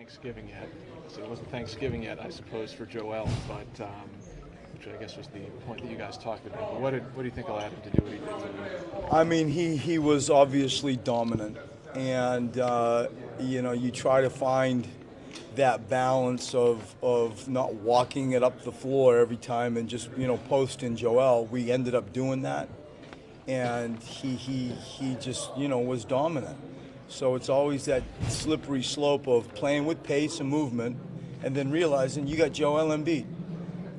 Thanksgiving yet. So it wasn't Thanksgiving yet, I suppose, for Joel, but which I guess was the point that you guys talked about. But what do you think allowed him to do what he did tonight? I mean, he was obviously dominant, and you try to find that balance of not walking it up the floor every time and just posting Joel. We ended up doing that, and he just was dominant. So it's always that slippery slope of playing with pace and movement, and then realizing you got Joel Embiid.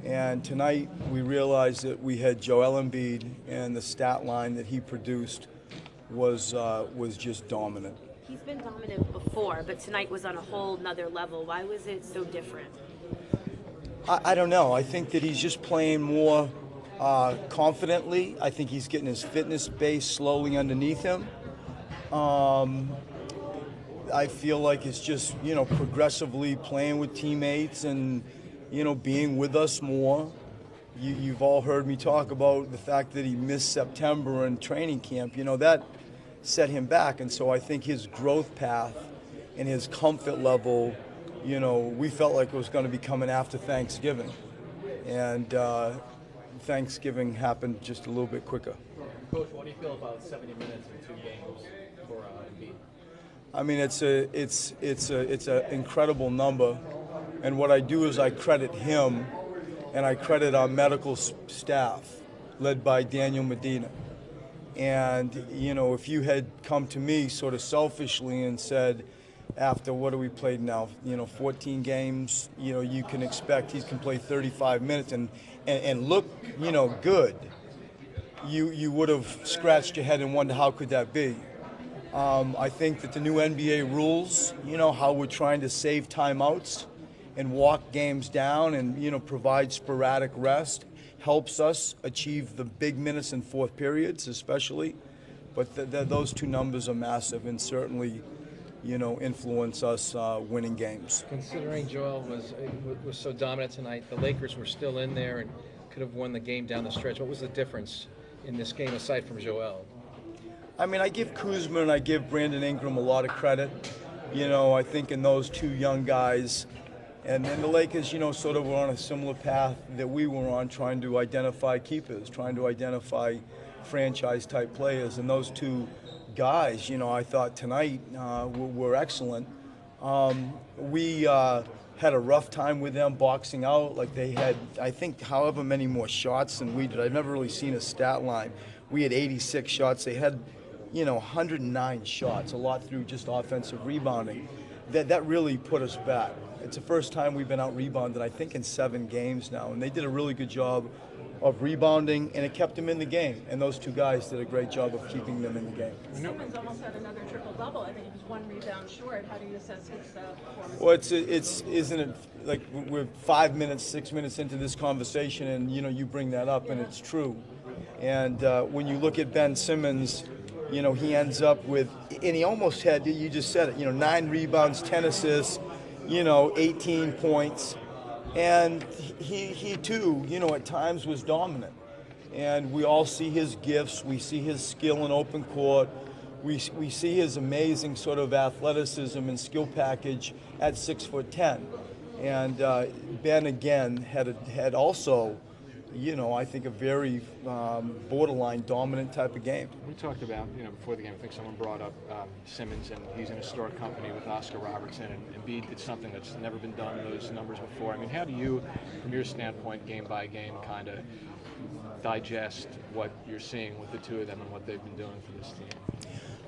And tonight we realized that we had Joel Embiid, and the stat line that he produced was just dominant. He's been dominant before, but tonight was on a whole nother level. Why was it so different? I don't know. I think that he's just playing more confidently. I think he's getting his fitness base slowly underneath him. I feel like it's just, progressively playing with teammates and, being with us more. You've all heard me talk about the fact that he missed September and training camp. That set him back. And so I think his growth path and his comfort level, we felt like it was going to be coming after Thanksgiving. And Thanksgiving happened just a little bit quicker. Coach, what do you feel about 70 minutes in 2 games for Embiid? I mean, it's an incredible number, and what I do is I credit him, and I credit our medical staff, led by Daniel Medina. And if you had come to me sort of selfishly and said, after what do we played now, 14 games, you can expect he can play 35 minutes and look, good. You would have scratched your head and wondered how could that be. I think that the new NBA rules, how we're trying to save timeouts and walk games down and, provide sporadic rest helps us achieve the big minutes in fourth periods especially. But those two numbers are massive and certainly, influence us winning games. Considering Joel was so dominant tonight, the Lakers were still in there and could have won the game down the stretch. What was the difference in this game aside from Joel? I mean, I give Kuzma and I give Brandon Ingram a lot of credit. I think in those two young guys. And then the Lakers, sort of were on a similar path that we were on, trying to identify keepers, trying to identify franchise-type players. And those two guys, I thought tonight were excellent. We had a rough time with them boxing out. Like they had, I think, however many more shots than we did. I've never really seen a stat line. We had 86 shots. They had 109 shots, a lot through just offensive rebounding. That really put us back. It's the first time we've been out-rebounded, I think, in 7 games now, and they did a really good job of rebounding, and it kept them in the game. And those two guys did a great job of keeping them in the game. Simmons almost had another triple-double. I think he was 1 rebound short. How do you assess his performance? Well, isn't it like we're 5 minutes, 6 minutes into this conversation, and you bring that up, and it's true. And when you look at Ben Simmons, he ends up with, and he almost had, you just said it, 9 rebounds, 10 assists, 18 points. And he too, at times was dominant. And we all see his gifts. We see his skill in open court. We see his amazing sort of athleticism and skill package at 6'10". And Ben, again, had also, I think a very borderline dominant type of game. We talked about, before the game, I think someone brought up Simmons, and he's in a store company with Oscar Robertson, and Embiid did something that's never been done in those numbers before. I mean, how do you, from your standpoint, game by game, kind of digest what you're seeing with the two of them and what they've been doing for this team?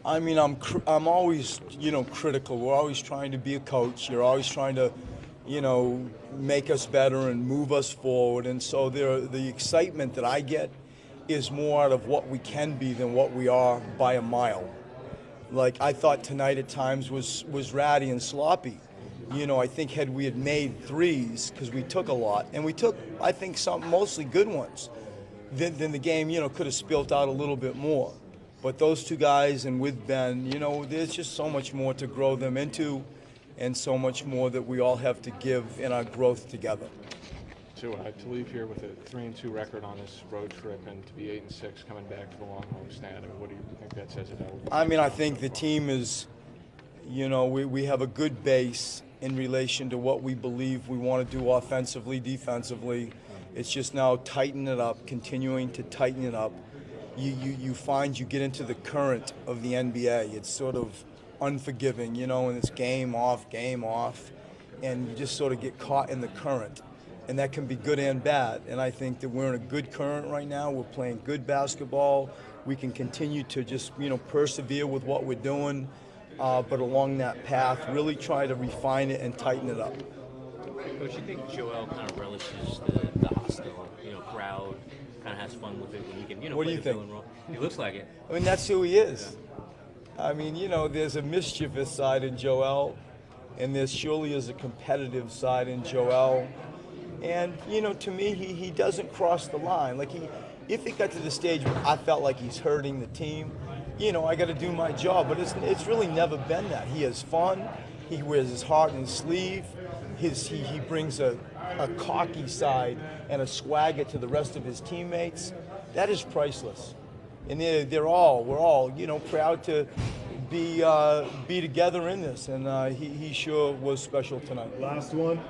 I mean, I'm always, critical. We're always trying to be a coach. You're always trying to make us better and move us forward. And so the excitement that I get is more out of what we can be than what we are by a mile. Like, I thought tonight at times was ratty and sloppy. I think had we had made threes, because we took a lot, and we took, I think, some mostly good ones, then the game, could have spilt out a little bit more. But those two guys and with Ben, there's just so much more to grow them into, and so much more that we all have to give in our growth together. To leave here with a 3-2 record on this road trip and to be 8-6 coming back to the long homestand, I mean, what do you think that says about? I mean, I think the team is, we have a good base, in relation to what we believe we want to do offensively, defensively. It's just now tighten it up, continuing to tighten it up. You find you get into the current of the NBA. It's sort of unforgiving, you know, and it's game off, and you just sort of get caught in the current. And that can be good and bad. And I think that we're in a good current right now. We're playing good basketball. We can continue to just, you know, persevere with what we're doing, but along that path, really try to refine it and tighten it up. Coach, you think Joel kind of relishes the hostile, crowd, kind of has fun with it when he can, What do play you the think? villain role? He looks like it. I mean, that's who he is. I mean, you know, there's a mischievous side in Joel, and there surely is a competitive side in Joel. And, you know, to me, he doesn't cross the line. Like, if it got to the stage where I felt like he's hurting the team, you know, I got to do my job. But it's really never been that. He has fun. He wears his heart in his sleeve. He brings a cocky side and a swagger to the rest of his teammates. That is priceless. And we're all, you know, proud to be together in this. And he sure was special tonight. Last one.